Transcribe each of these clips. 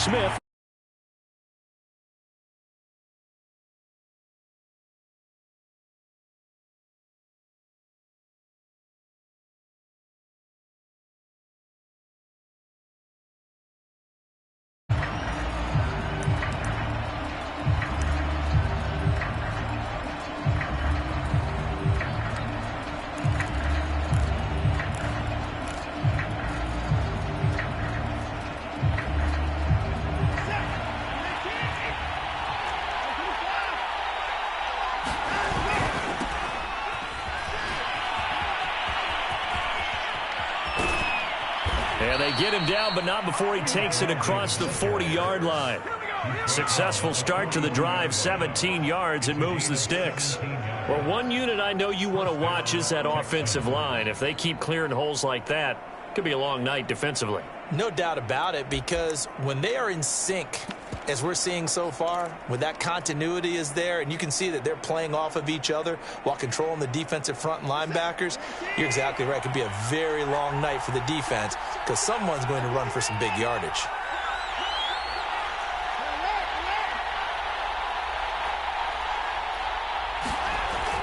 Smith. And they get him down, but not before he takes it across the 40-yard line. Successful start to the drive, 17 yards, and moves the sticks. Well, one unit I know you want to watch is that offensive line. If they keep clearing holes like that, it could be a long night defensively. No doubt about it, because when they are in sync, as we're seeing so far, when that continuity is there, and you can see that they're playing off of each other while controlling the defensive front and linebackers, you're exactly right. It could be a very long night for the defense because someone's going to run for some big yardage.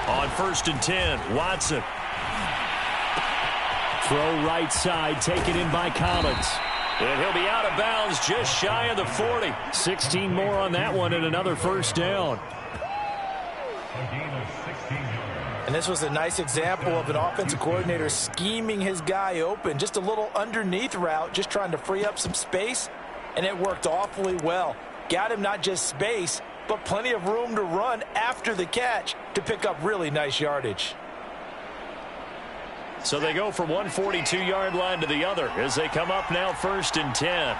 On 1st and 10, Watson. Throw right side, taken in by Collins. And he'll be out of bounds just shy of the 40. 16 more on that one and another first down. And this was a nice example of an offensive coordinator scheming his guy open. Just a little underneath route, just trying to free up some space. And it worked awfully well. Got him not just space, but plenty of room to run after the catch to pick up really nice yardage. So they go from one 42-yard line to the other as they come up now 1st and 10.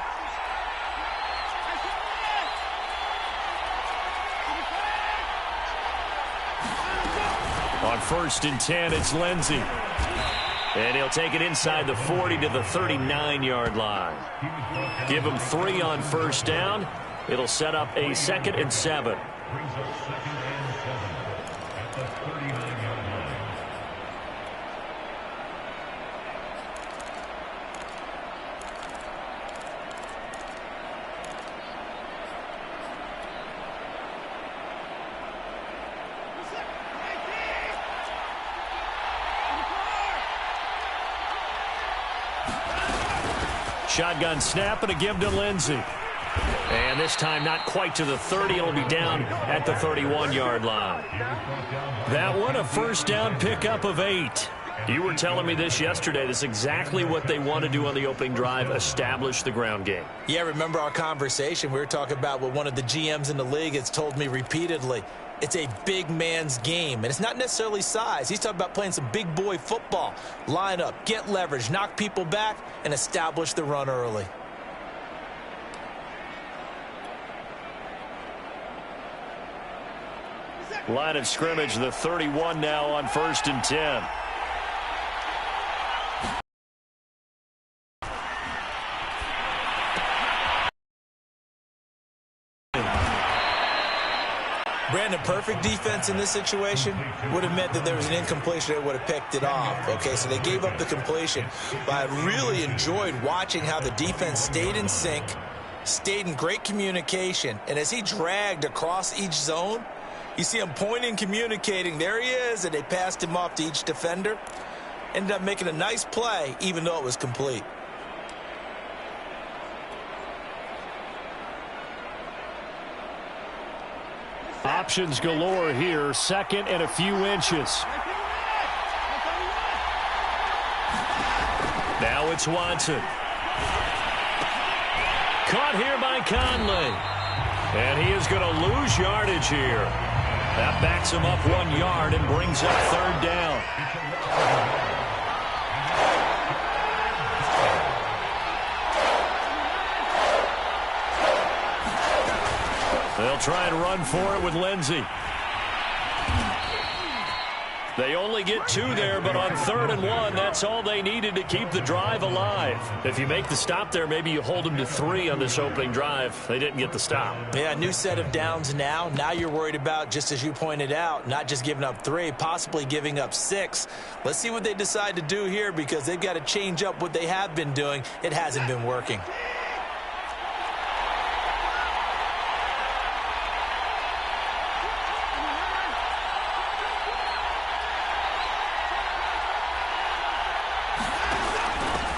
On 1st and 10, it's Lindsey. And he'll take it inside the 40 to the 39-yard line. Give him 3 on first down. It'll set up a 2nd and 7. Shotgun snap and a give to Lindsey. And this time not quite to the 30. It'll be down at the 31-yard line. That one a first down pickup of 8. You were telling me this yesterday. This is exactly what they want to do on the opening drive, establish the ground game. Yeah, remember our conversation. We were talking about what one of the GMs in the league has told me repeatedly. It's a big man's game, and it's not necessarily size. He's talking about playing some big boy football. Line up, get leverage, knock people back, and establish the run early. Line of scrimmage, the 31 now on 1st and 10. Brandon, perfect defense in this situation would have meant that there was an incompletion. They would have picked it off. Okay, so they gave up the completion. But I really enjoyed watching how the defense stayed in sync, stayed in great communication. And as he dragged across each zone, you see him pointing, communicating. There he is, and they passed him off to each defender. Ended up making a nice play, even though it was complete. Options galore here. 2nd and a few inches. Now it's Watson. Caught here by Conley. And he is going to lose yardage here. That backs him up 1 yard and brings up 3rd down. They'll try and run for it with Lindsey. They only get 2 there, but on 3rd and 1, that's all they needed to keep the drive alive. If you make the stop there, maybe you hold them to 3 on this opening drive. They didn't get the stop. Yeah, new set of downs now. Now you're worried about, just as you pointed out, not just giving up 3, possibly giving up 6. Let's see what they decide to do here, because they've got to change up what they have been doing. It hasn't been working.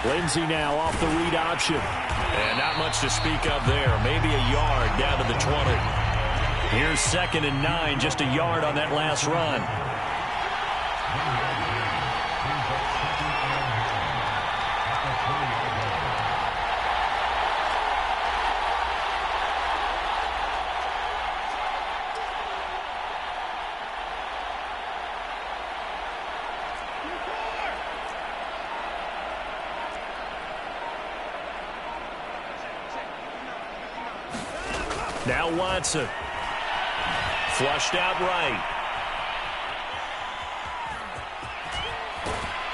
Lindsey now off the read option. And not much to speak of there. Maybe a yard down to the 20. Here's 2nd and 9, just a yard on that last run. Now Watson. Flushed out right.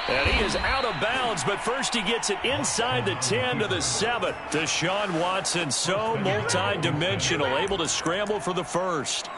And he is out of bounds, but first he gets it inside the 10 to the 7. Deshaun Watson, so multi-dimensional, able to scramble for the first.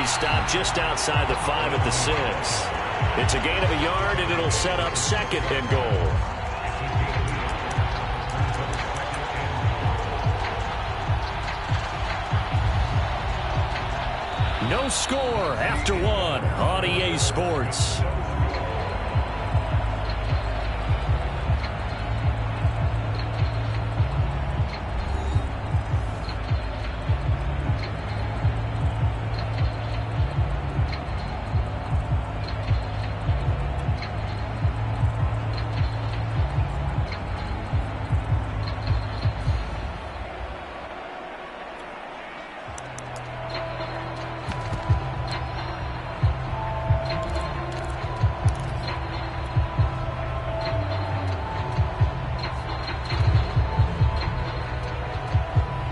Stopped just outside the 5 at the 6. It's a gain of a yard, and it'll set up 2nd and goal. No score after 1 on EA Sports.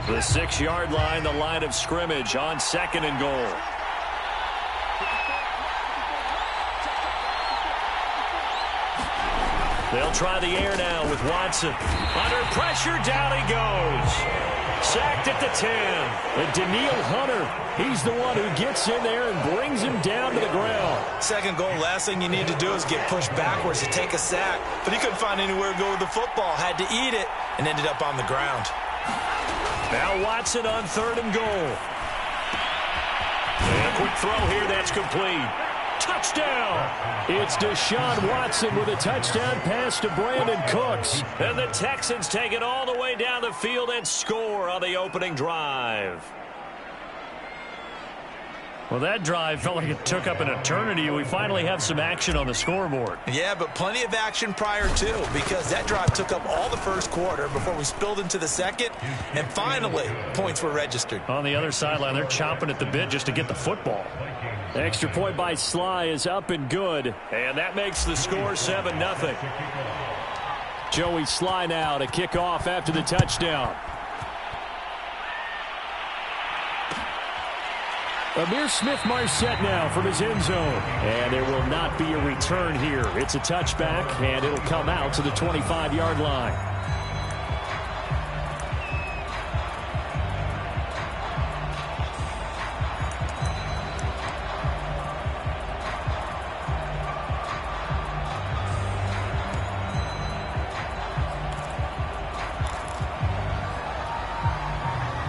The 6-yard line, the line of scrimmage on 2nd and goal. They'll try the air now with Watson. Under pressure, down he goes. Sacked at the 10. And Daniil Hunter, he's the one who gets in there and brings him down to the ground. 2nd goal, last thing you need to do is get pushed backwards to take a sack. But he couldn't find anywhere to go with the football. Had to eat it and ended up on the ground. Now Watson on 3rd and goal. And a quick throw here, that's complete. Touchdown! It's Deshaun Watson with a touchdown pass to Brandon Cooks. And the Texans take it all the way down the field and score on the opening drive. Well, that drive felt like it took up an eternity. We finally have some action on the scoreboard. Yeah, but plenty of action prior to, because that drive took up all the first quarter before we spilled into the 2nd, and finally, points were registered. On the other sideline, they're chomping at the bit just to get the football. The extra point by Sly is up and good, and that makes the score 7-0. Joey Sly now to kick off after the touchdown. Amir Smith-Marset now from his end zone. And there will not be a return here. It's a touchback, and it'll come out to the 25-yard line.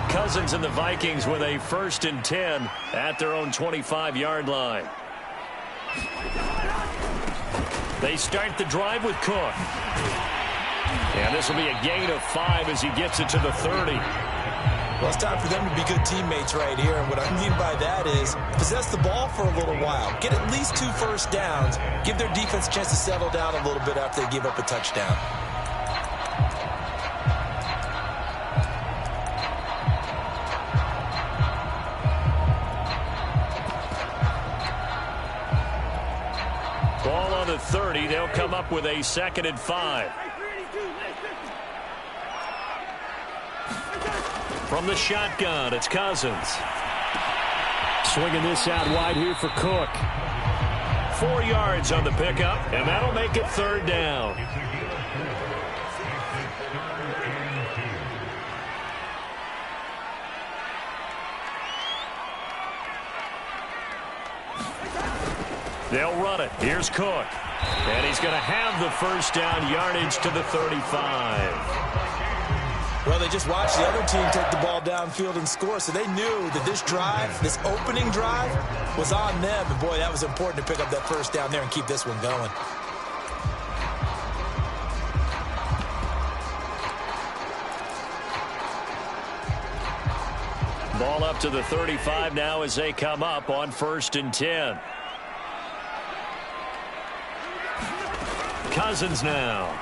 Cousins and the Vikings with a 1st and 10 at their own 25-yard line. They start the drive with Cook. And this will be a gain of 5 as he gets it to the 30. Well, it's time for them to be good teammates right here. And what I mean by that is possess the ball for a little while. Get at least 2 first downs. Give their defense a chance to settle down a little bit after they give up a touchdown. Ball on the 30. They'll come up with a 2nd and 5. From the shotgun, it's Cousins. Swinging this out wide here for Cook. 4 yards on the pickup, and that'll make it 3rd down. They'll run it. Here's Cook. And he's going to have the 1st down, yardage to the 35. Well, they just watched the other team take the ball downfield and score, so they knew that this drive, this opening drive, was on them. And, boy, that was important to pick up that 1st down there and keep this one going. Ball up to the 35 now as they come up on 1st and 10. Cousins now.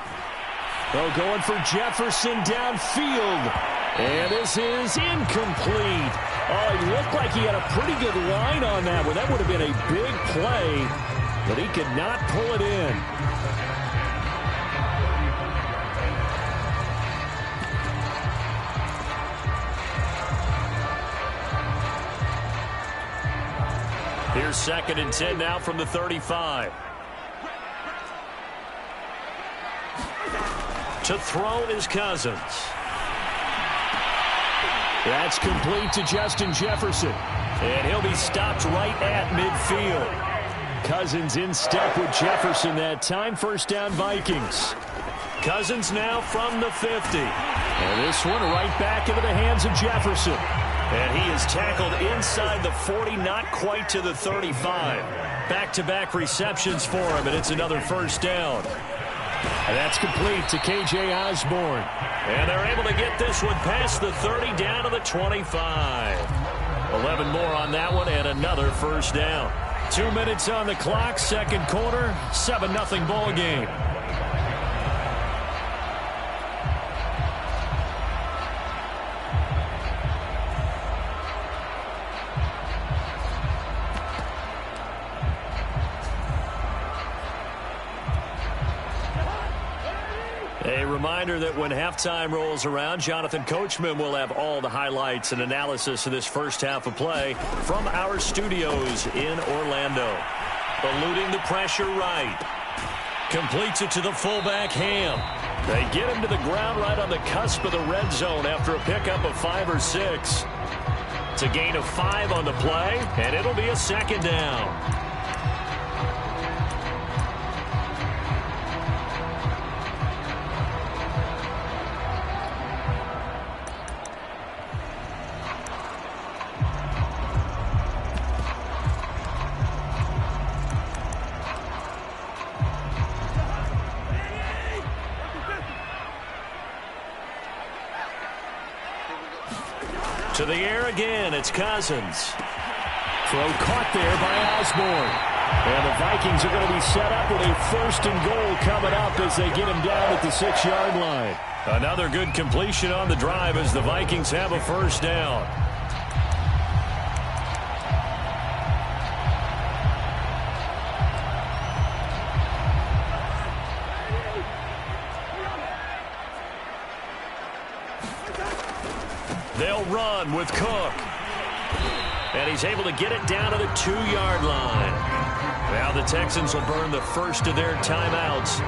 Oh, going for Jefferson downfield. And this is incomplete. Oh, he looked like he had a pretty good line on that one. That would have been a big play, but he could not pull it in. Here's 2nd and 10 now from the 35. To throw is Cousins. That's complete to Justin Jefferson. And he'll be stopped right at midfield. Cousins in step with Jefferson that time. 1st down Vikings. Cousins now from the 50. And this one right back into the hands of Jefferson. And he is tackled inside the 40, not quite to the 35. Back-to-back receptions for him, and it's another 1st down. And that's complete to K.J. Osborne. And they're able to get this one past the 30 down to the 25. 11 more on that one and another 1st down. 2 minutes on the clock, 2nd quarter, 7-0 ball game. A reminder that when halftime rolls around, Jonathan Coachman will have all the highlights and analysis of this 1st half of play from our studios in Orlando. Eluding the pressure right. Completes it to the fullback, Ham. They get him to the ground right on the cusp of the red zone after a pickup of 5 or 6. It's a gain of 5 on the play, and it'll be a 2nd down. To the air again, it's Cousins. Throw caught there by Osborne. And the Vikings are going to be set up with a 1st and goal coming up as they get him down at the 6-yard line. Another good completion on the drive as the Vikings have a 1st down. They'll run with Cook. And he's able to get it down to the 2-yard line. Now the Texans will burn the 1st of their timeouts.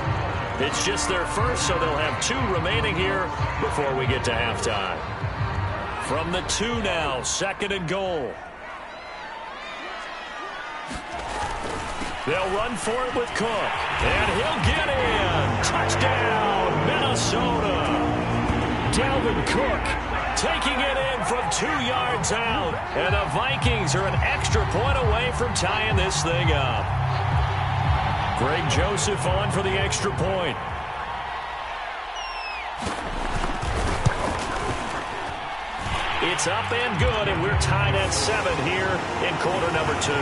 It's just their 1st, so they'll have 2 remaining here before we get to halftime. From the 2 now, 2nd and goal. They'll run for it with Cook. And he'll get in. Touchdown, Minnesota. Dalvin Cook taking it in from 2 yards out. And the Vikings are an extra point away from tying this thing up. Greg Joseph on for the extra point. It's up and good, and we're tied at 7 here in quarter number 2.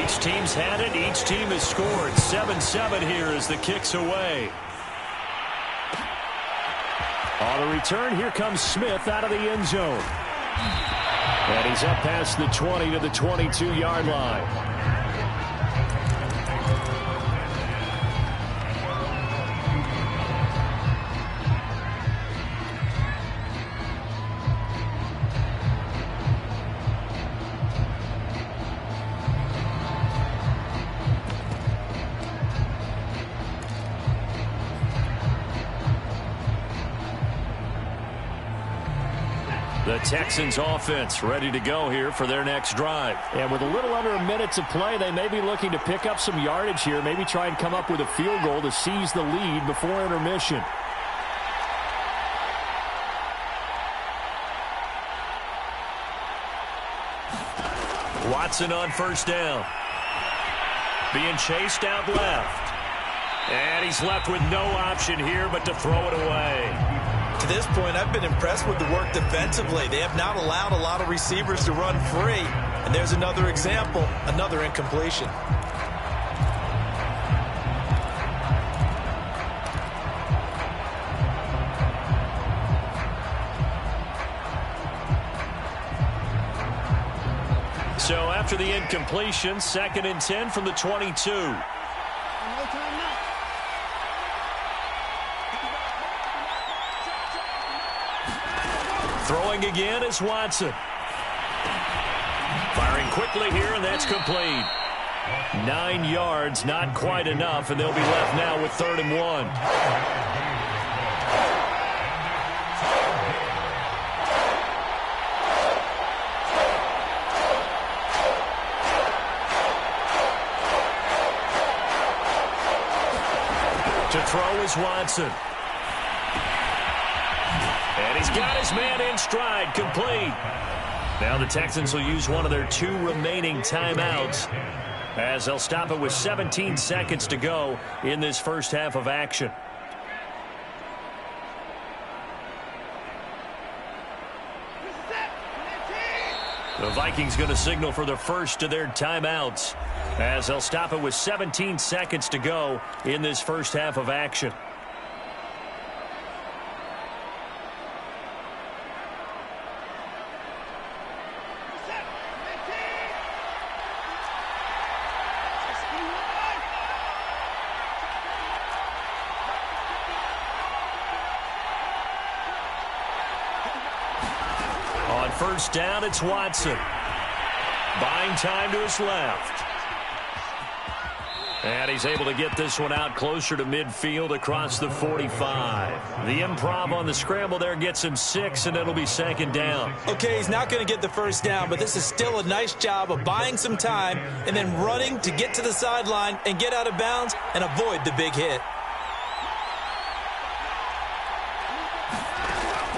Each team's had it. Each team has scored. 7-7 here as the kick's away. On the return, here comes Smith out of the end zone. And he's up past the 20 to the 22-yard line. The Texans offense ready to go here for their next drive. And with a little under a minute to play, they may be looking to pick up some yardage here, maybe try and come up with a field goal to seize the lead before intermission. Watson on first down. Being chased out left. And he's left with no option here but to throw it away. To this point, I've been impressed with the work defensively. They have not allowed a lot of receivers to run free. And there's another example, another incompletion. So after the incompletion, 2nd and 10 from the 22. Throwing again is Watson. Firing quickly here, and that's complete. 9 yards, not quite enough, and they'll be left now with 3rd and 1. To throw is Watson. And he's got his man in stride, complete. Now the Texans will use one of their 2 remaining timeouts as they'll stop it with 17 seconds to go in this first half of action. The Vikings going to signal for the first of their timeouts as they'll stop it with 17 seconds to go in this first half of action. On first down, it's Watson. Buying time to his left. And he's able to get this one out closer to midfield across the 45. The improv on the scramble there gets him 6, and it'll be 2nd down. Okay, he's not going to get the first down, but this is still a nice job of buying some time and then running to get to the sideline and get out of bounds and avoid the big hit.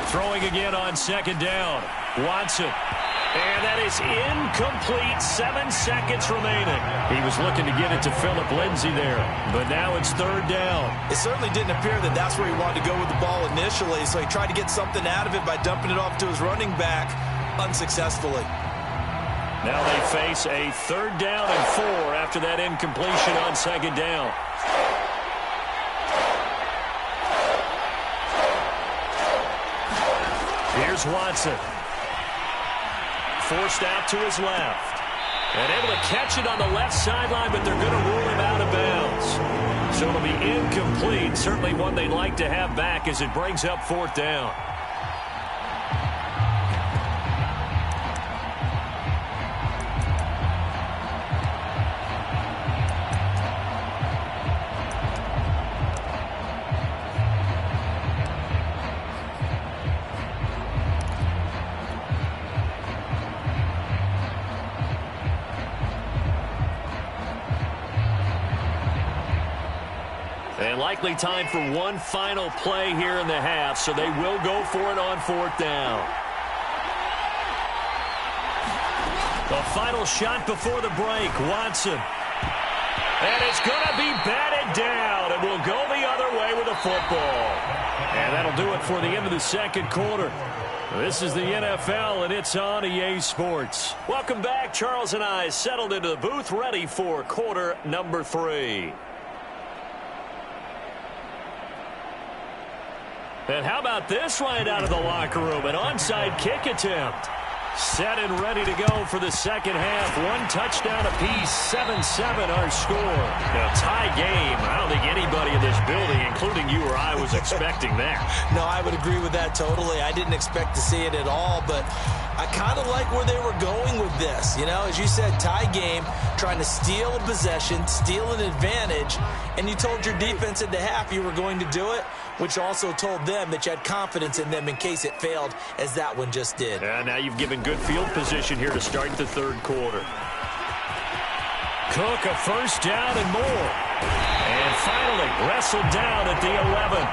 Throwing again on 2nd down. Watson. And that is incomplete. 7 seconds remaining. He was looking to get it to Phillip Lindsay there, but now it's 3rd down. It certainly didn't appear that that's where he wanted to go with the ball initially, so he tried to get something out of it by dumping it off to his running back unsuccessfully. Now they face a 3rd down and 4 after that incompletion on 2nd down. Here's Watson. Forced out to his left. And able to catch it on the left sideline, but they're going to rule him out of bounds. So it'll be incomplete. Certainly one they'd like to have back as it brings up 4th down. And likely time for one final play here in the half, so they will go for it on 4th down. The final shot before the break, Watson. And it's going to be batted down, and we'll go the other way with the football. And that'll do it for the end of the 2nd quarter. This is the NFL, and it's on EA Sports. Welcome back. Charles and I settled into the booth, ready for quarter number 3. And how about this right out of the locker room? An onside kick attempt. Set and ready to go for the 2nd half. 1 touchdown apiece, 7-7 our score. A tie game. I don't think anybody in this building, including you or I, was expecting that. No, I would agree with that totally. I didn't expect to see it at all, but I kind of like where they were going with this. You know, as you said, tie game, trying to steal a possession, steal an advantage, and you told your defense at the half you were going to do it. which also told them that you had confidence in them in case it failed, as that one just did. And now you've given good field position here to start the third quarter. Cook, a first down and more. And finally wrestled down at the 11.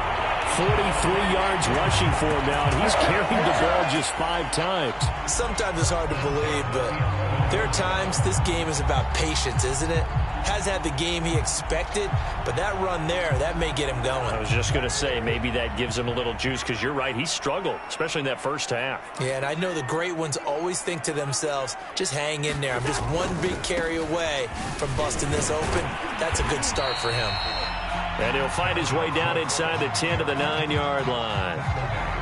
43 yards rushing for him now, and he's carried the ball just 5 times. Sometimes it's hard to believe, but there are times this game is about patience, isn't it? Has had the game he expected, but that run there, that may get him going. I was just going to say, maybe that gives him a little juice, because you're right, he struggled, especially in that first half. Yeah, and I know the great ones always think to themselves, just hang in there. I'm just one big carry away from busting this open. That's a good start for him. And he'll find his way down inside the 10 to the 9-yard line.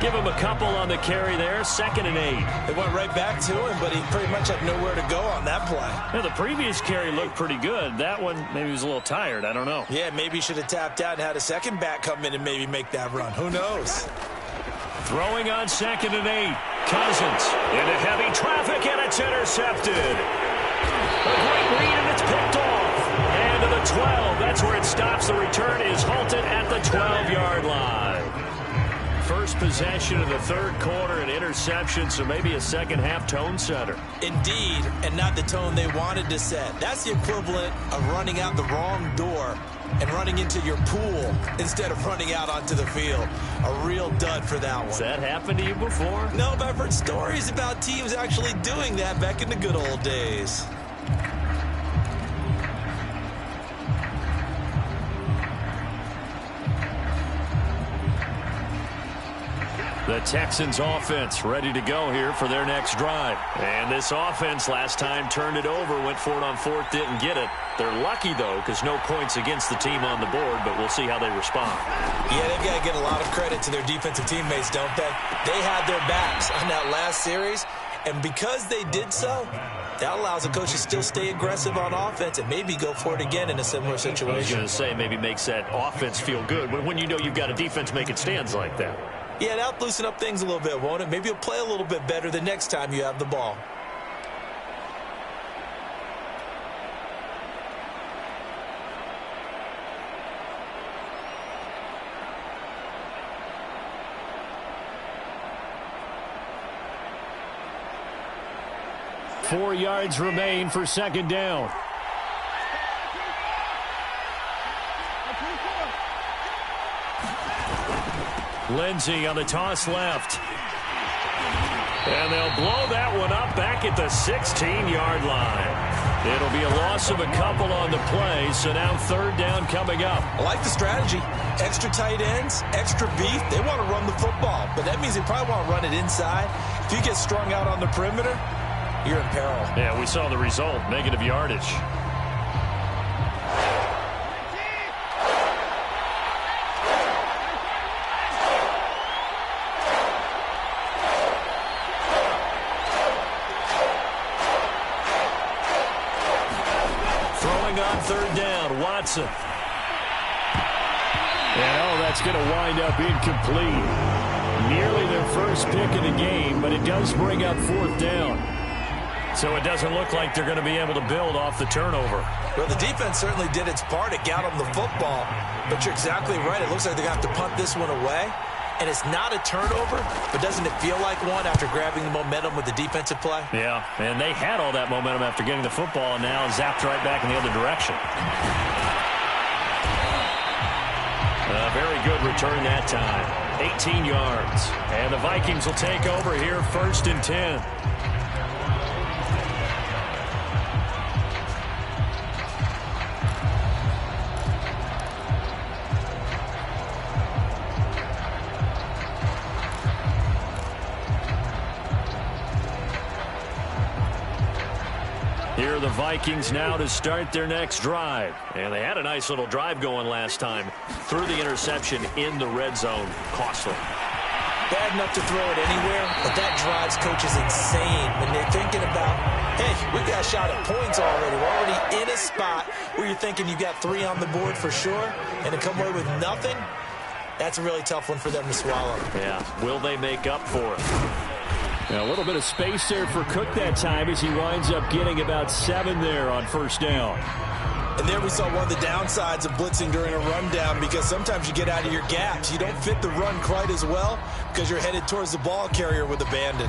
Give him a couple on the carry there, 2nd and 8. It went right back to him, but he pretty much had nowhere to go on that play. Yeah, the previous carry looked pretty good. That one, maybe he was a little tired. I don't know. Yeah, maybe he should have tapped out and had a second back come in and maybe make that run. Who knows? Throwing on 2nd and 8. Cousins into heavy traffic, and it's intercepted. A great read, and it's picked off. And to the 12. That's where it stops. The return is halted at the 12-yard line. First possession of the third quarter, an interception, so maybe a second-half tone setter. Indeed, and not the tone they wanted to set. That's the equivalent of running out the wrong door and running into your pool instead of running out onto the field. A real dud for that one. Has that happened to you before? No, but I've heard stories about teams actually doing that back in the good old days. The Texans offense ready to go here for their next drive. And this offense last time turned it over, went for it on 4th, didn't get it. They're lucky, though, because no points against the team on the board, but we'll see how they respond. Yeah, they've got to get a lot of credit to their defensive teammates, don't they? They had their backs on that last series, and because they did so, that allows the coach to still stay aggressive on offense and maybe go for it again in a similar situation. I was going to say, maybe makes that offense feel good when you know you've got a defense making stands like that. Yeah, that'll loosen up things a little bit, won't it? Maybe you'll play a little bit better the next time you have the ball. Four yards remain for 2nd down. Lindsey on the toss left. And they'll blow that one up back at the 16-yard line. It'll be a loss of a couple on the play, so now 3rd down coming up. I like the strategy. Extra tight ends, extra beef. They want to run the football, but that means they probably want to run it inside. If you get strung out on the perimeter, you're in peril. Yeah, we saw the result, negative yardage. Throwing on 3rd down, Watson. And that's going to wind up incomplete. Nearly their first pick of the game, but it does bring up 4th down. So it doesn't look like they're going to be able to build off the turnover. Well, the defense certainly did its part. It got them the football. But you're exactly right. It looks like they're going to have to punt this one away. And it's not a turnover, but doesn't it feel like one after grabbing the momentum with the defensive play? Yeah, and they had all that momentum after getting the football, and now zapped right back in the other direction. A very good return that time. 18 yards. And the Vikings will take over here 1st and 10. Here are the Vikings now to start their next drive. And they had a nice little drive going last time. Threw the interception in the red zone. Costly. Bad enough to throw it anywhere, but that drives coaches insane when they're thinking about, hey, we got a shot at points already. We're already in a spot where you're thinking you got 3 on the board for sure, and to come away with nothing, that's a really tough one for them to swallow. Yeah. Will they make up for it? Now, a little bit of space there for Cook that time as he winds up getting about 7 there on 1st down. And there we saw one of the downsides of blitzing during a rundown, because sometimes you get out of your gaps. You don't fit the run quite as well because you're headed towards the ball carrier with abandon.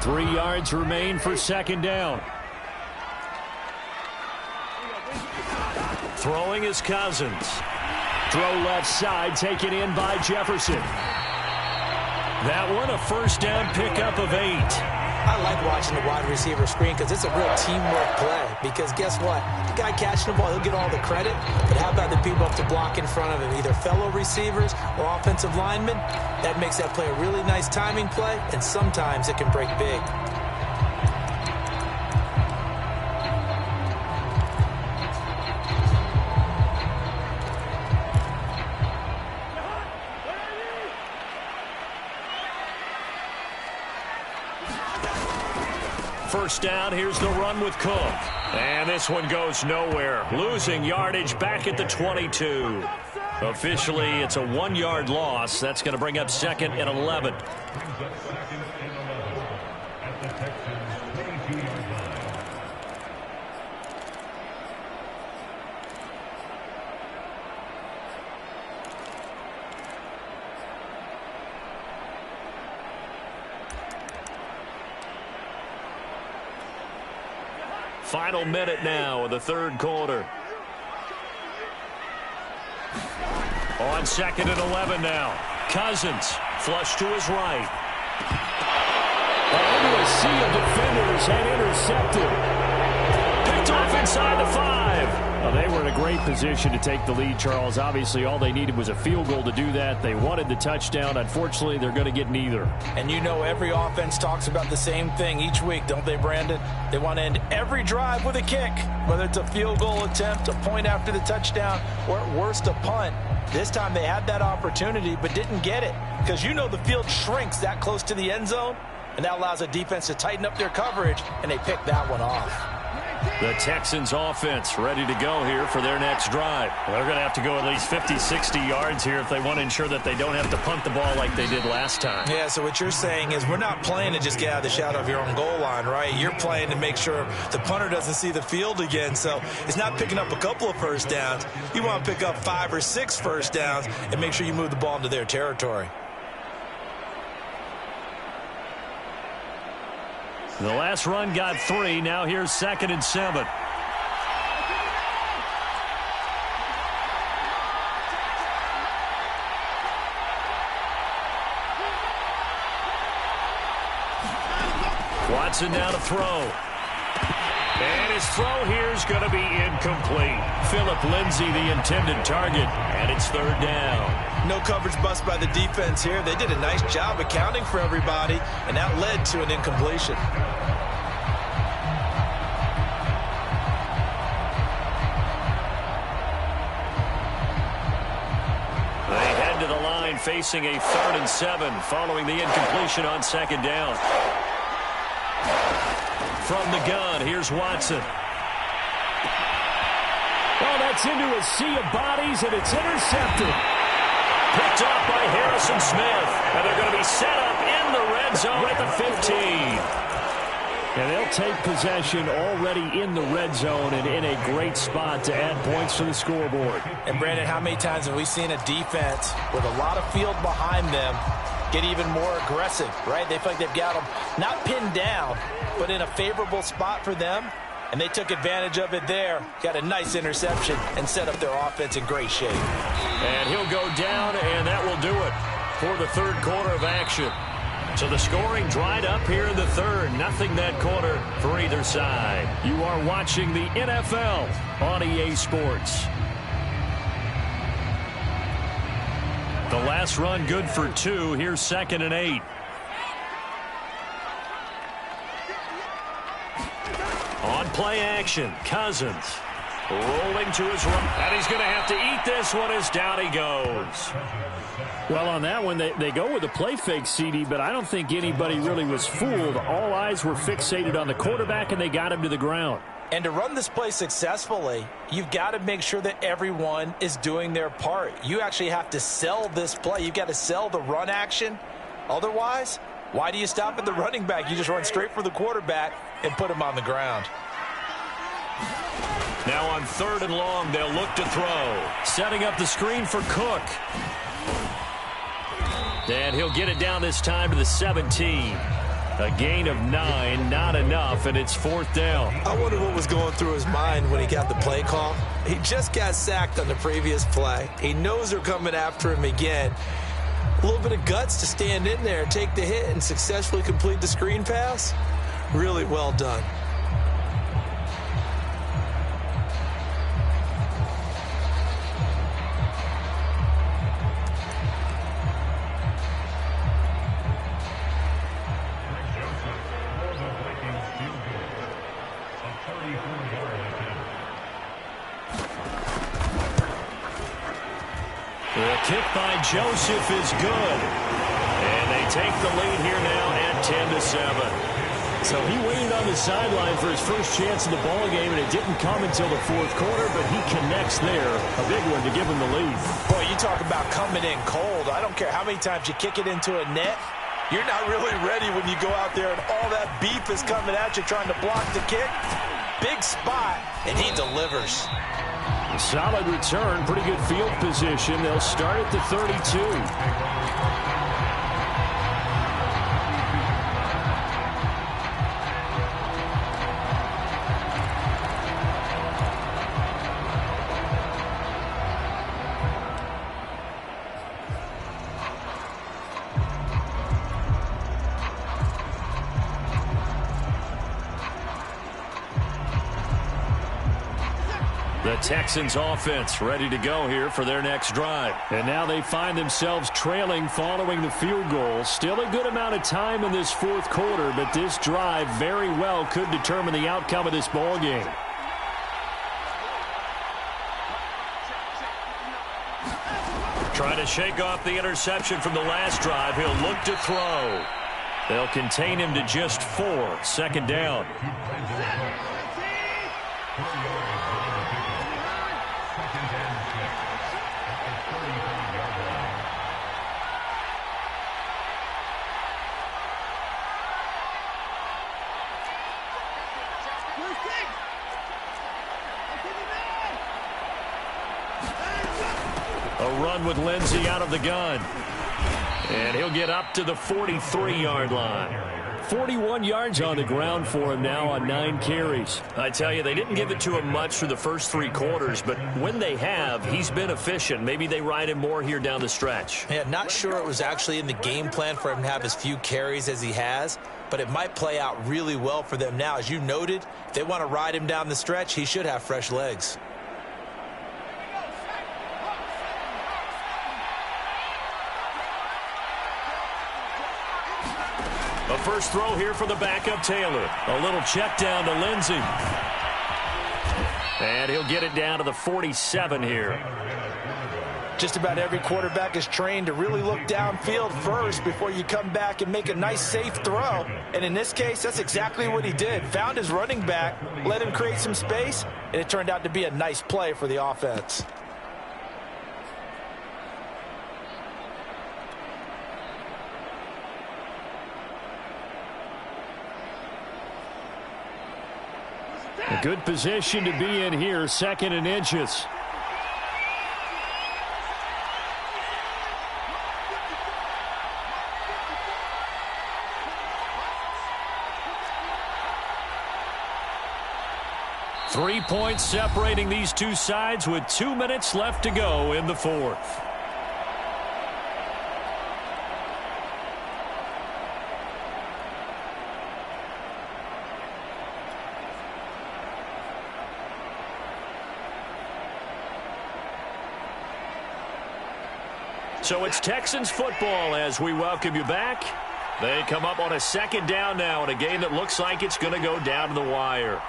Three yards remain for second down. Throwing is Cousins. Throw left side, taken in by Jefferson. That one a first down pickup of 8. I like watching the wide receiver screen because it's a real teamwork play. Because guess what? The guy catching the ball, he'll get all the credit. But how about the people up to block in front of him, either fellow receivers or offensive linemen? That makes that play a really nice timing play, and sometimes it can break big. First down, here's the run with Cook. And this one goes nowhere. Losing yardage back at the 22. Officially, it's a 1-yard loss. That's going to bring up second and 11. Final minute now of the third quarter. On second and 11 now. Cousins flush to his right. Into a sea of defenders and intercepted. Picked off inside the 5. Well, they were in a great position to take the lead, Charles. Obviously, all they needed was a field goal to do that. They wanted the touchdown. Unfortunately, they're going to get neither. And you know every offense talks about the same thing each week, don't they, Brandon? They want to end every drive with a kick, whether it's a field goal attempt, a point after the touchdown, or at worst, a punt. This time they had that opportunity but didn't get it, because you know the field shrinks that close to the end zone, and that allows a defense to tighten up their coverage, and they picked that one off. The Texans offense ready to go here for their next drive. Well, they're going to have to go at least 50, 60 yards here if they want to ensure that they don't have to punt the ball like they did last time. Yeah, so what you're saying is we're not playing to just get out of the shadow of your own goal line, right? You're playing to make sure the punter doesn't see the field again. So it's not picking up a couple of first downs. You want to pick up 5 or 6 first downs and make sure you move the ball into their territory. The last run got 3. Now here's second and 7. Watson now to throw. And his throw here is going to be incomplete. Phillip Lindsay, the intended target, and it's third down. No coverage bust by the defense here. They did a nice job accounting for everybody, and that led to an incompletion. They head to the line facing a 3rd and 7 following the incompletion on second down. From the gun, here's Watson. Well, that's into a sea of bodies, and it's intercepted. Picked off by Harrison Smith. And they're going to be set up in the red zone at the 15. And they'll take possession already in the red zone and in a great spot to add points to the scoreboard. And, Brandon, how many times have we seen a defense with a lot of field behind them get even more aggressive, right? They feel like they've got them not pinned down, but in a favorable spot for them. And they took advantage of it there, got a nice interception, and set up their offense in great shape. And he'll go down, and that will do it for the third quarter of action. So the scoring dried up here in the third. Nothing that quarter for either side. You are watching the NFL on EA Sports. The last run good for 2. Here's second and 8. On play action, Cousins rolling to his right. And he's going to have to eat this one as down he goes. Well, on that one, they go with a play fake, CD, but I don't think anybody really was fooled. All eyes were fixated on the quarterback, and they got him to the ground. And to run this play successfully, you've got to make sure that everyone is doing their part. You actually have to sell this play. You've got to sell the run action. Otherwise, why do you stop at the running back? You just run straight for the quarterback and put him on the ground. Now on 3rd and long, they'll look to throw. Setting up the screen for Cook. And he'll get it down this time to the 17. A gain of 9, not enough, and it's 4th down. I wonder what was going through his mind when he got the play call. He just got sacked on the previous play. He knows they're coming after him again. A little bit of guts to stand in there, take the hit, and successfully complete the screen pass. Really well done. The kick by Joseph is good. And they take the lead here now at 10-7. So he waited on the sideline for his first chance in the ball game, and it didn't come until the 4th quarter, but he connects there. A big one to give him the lead. Boy, you talk about coming in cold. I don't care how many times you kick it into a net. You're not really ready when you go out there and all that beef is coming at you trying to block the kick. Big spot, and he delivers. Solid return, pretty good field position. They'll start at the 32. The Texans offense ready to go here for their next drive. And now they find themselves trailing following the field goal. Still a good amount of time in this 4th quarter, but this drive very well could determine the outcome of this ball game. Trying to shake off the interception from the last drive. He'll look to throw. They'll contain him to just 4. 2nd down. A run with Lindsey out of the gun. And he'll get up to the 43-yard line. 41 yards on the ground for him now on 9 carries. I tell you, they didn't give it to him much for the first 3 quarters, but when they have, he's been efficient. Maybe they ride him more here down the stretch. Yeah, not sure it was actually in the game plan for him to have as few carries as he has, but it might play out really well for them now. As you noted, if they want to ride him down the stretch, he should have fresh legs. A first throw here for the backup Taylor. A little check down to Lindsey. And he'll get it down to the 47 here. Just about every quarterback is trained to really look downfield first before you come back and make a nice, safe throw. And in this case, that's exactly what he did. Found his running back, let him create some space, and it turned out to be a nice play for the offense. A good position to be in here, 2nd and inches. Three points separating these two sides with 2 minutes left to go in the 4th. So it's Texans football as we welcome you back. They come up on a 2nd down now in a game that looks like it's going to go down to the wire.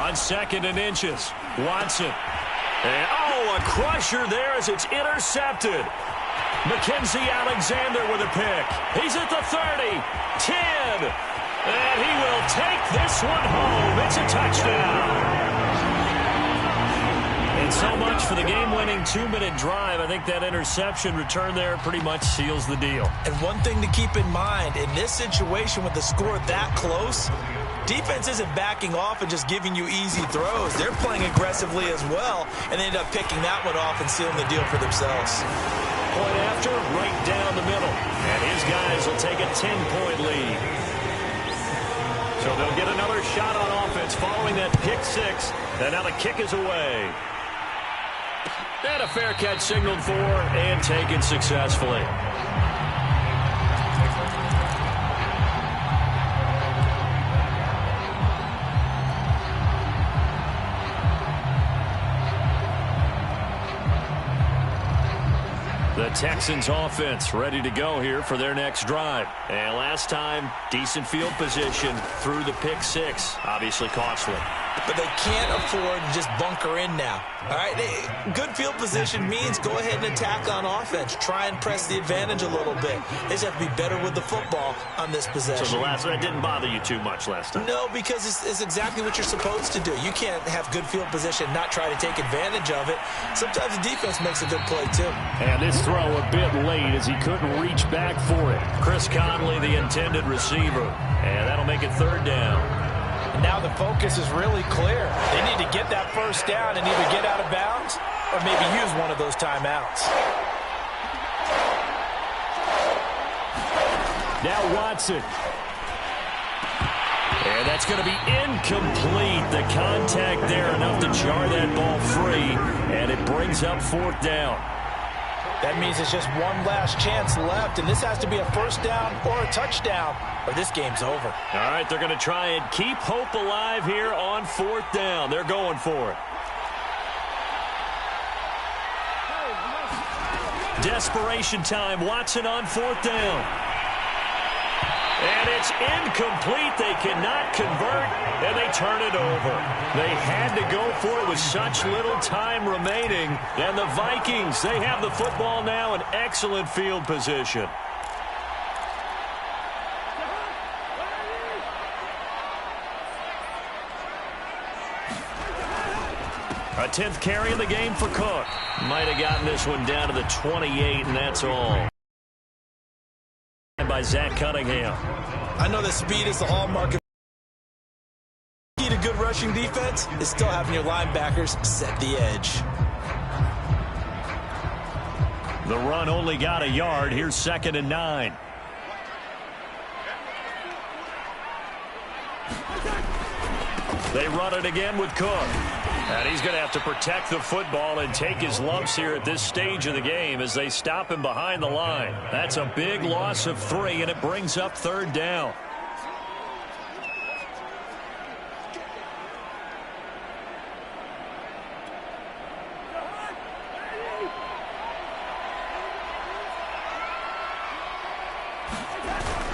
On 2nd and inches, Watson. And, oh, a crusher there as it's intercepted. Mackenzie Alexander with a pick. He's at the 30, 10, and he will take this one home. It's a touchdown. And so much for the game-winning 2-minute drive. I think that interception return there pretty much seals the deal. And one thing to keep in mind, in this situation with the score that close, defense isn't backing off and just giving you easy throws. They're playing aggressively as well, and they end up picking that one off and sealing the deal for themselves. Point after, right down the middle. And his guys will take a 10-point lead. So they'll get another shot on offense following that pick six. And now the kick is away. And a fair catch signaled for and taken successfully. The Texans offense ready to go here for their next drive. And last time, decent field position through the pick six. Obviously costly. But they can't afford to just bunker in now. All right, good field position means go ahead and attack on offense. Try and press the advantage a little bit. They just have to be better with the football on this possession. So that didn't bother you too much last time? No, because it's exactly what you're supposed to do. You can't have good field position and not try to take advantage of it. Sometimes the defense makes a good play too. And this throw a bit late as he couldn't reach back for it. Chris Conley, the intended receiver. And that'll make it third down. Now the focus is really clear. They need to get that first down and either get out of bounds or maybe use one of those timeouts. Now Watson. And that's going to be incomplete. The contact there enough to jar that ball free. And it brings up fourth down. That means it's just one last chance left, and this has to be a first down or a touchdown, or this game's over. All right, they're going to try and keep hope alive here on fourth down. They're going for it. Desperation time. Watson on fourth down. And it's incomplete. They cannot convert, and they turn it over. They had to go for it with such little time remaining. And the Vikings, they have the football now in excellent field position. A 10th carry in the game for Cook. Might have gotten this one down to the 28, and that's all. By Zach Cunningham. I know that speed is the hallmark of key to good rushing defense is still having your linebackers set the edge. The run only got a yard. Here's 2nd and 9. They run it again with Cook. And he's going to have to protect the football and take his lumps here at this stage of the game as they stop him behind the line. That's a big loss of 3, and it brings up third down.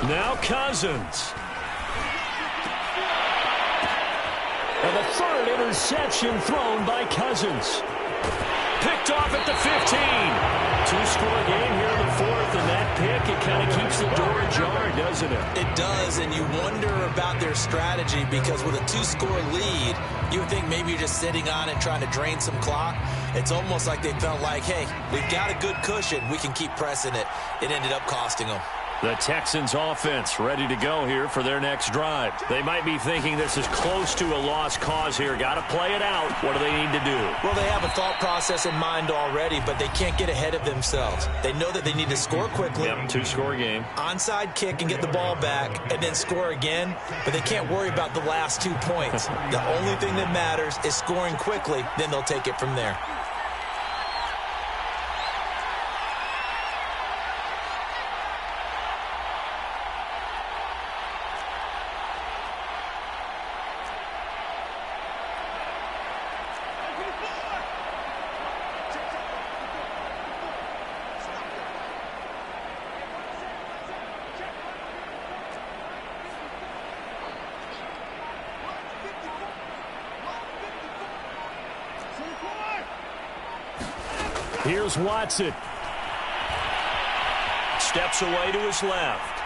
Now Cousins. And the third interception thrown by Cousins. Picked off at the 15. 2-score game here in the fourth, and that pick, it kind of keeps the door ajar, doesn't it? It does, and you wonder about their strategy because with a 2-score lead, you would think maybe you're just sitting on it trying to drain some clock. It's almost like they felt like, hey, we've got a good cushion. We can keep pressing it. It ended up costing them. The Texans offense ready to go here for their next drive. They might be thinking this is close to a lost cause here. Got to play it out. What do they need to do? Well, they have a thought process in mind already, but they can't get ahead of themselves. They know that they need to score quickly. Yep, 2-score game. Onside kick and get the ball back and then score again, but they can't worry about the last 2 points. The only thing that matters is scoring quickly, then they'll take it from there. Here's Watson. Steps away to his left.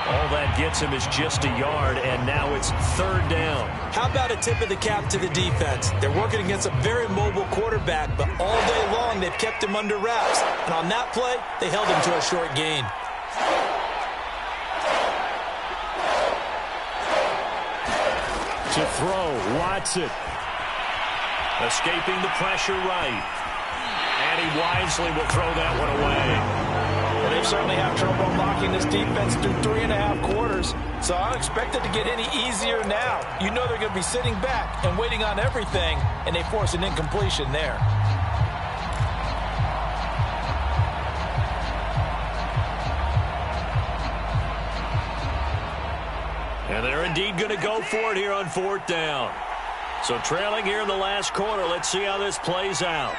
All that gets him is just a yard, and now it's third down. How about a tip of the cap to the defense? They're working against a very mobile quarterback, but all day long they've kept him under wraps. And on that play, they held him to a short gain. To throw, Watson. Escaping the pressure right. And he wisely will throw that one away. Well, they've certainly had trouble unlocking this defense through 3.5 quarters, so I don't expect it to get any easier now. You know they're going to be sitting back and waiting on everything, and they force an incompletion there. And they're indeed going to go for it here on fourth down. So trailing here in the last quarter, let's see how this plays out.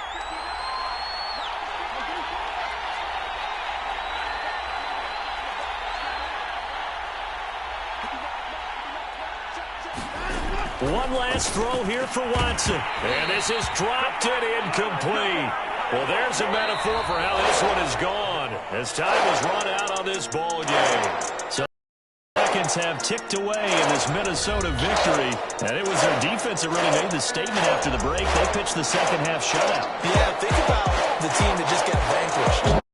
One last throw here for Watson. And this is dropped and incomplete. Well, there's a metaphor for how this one is gone as time has run out on this ball game. So seconds have ticked away in this Minnesota victory. And it was their defense that really made the statement after the break. They pitched the second half shutout. Yeah, think about the team that just got vanquished.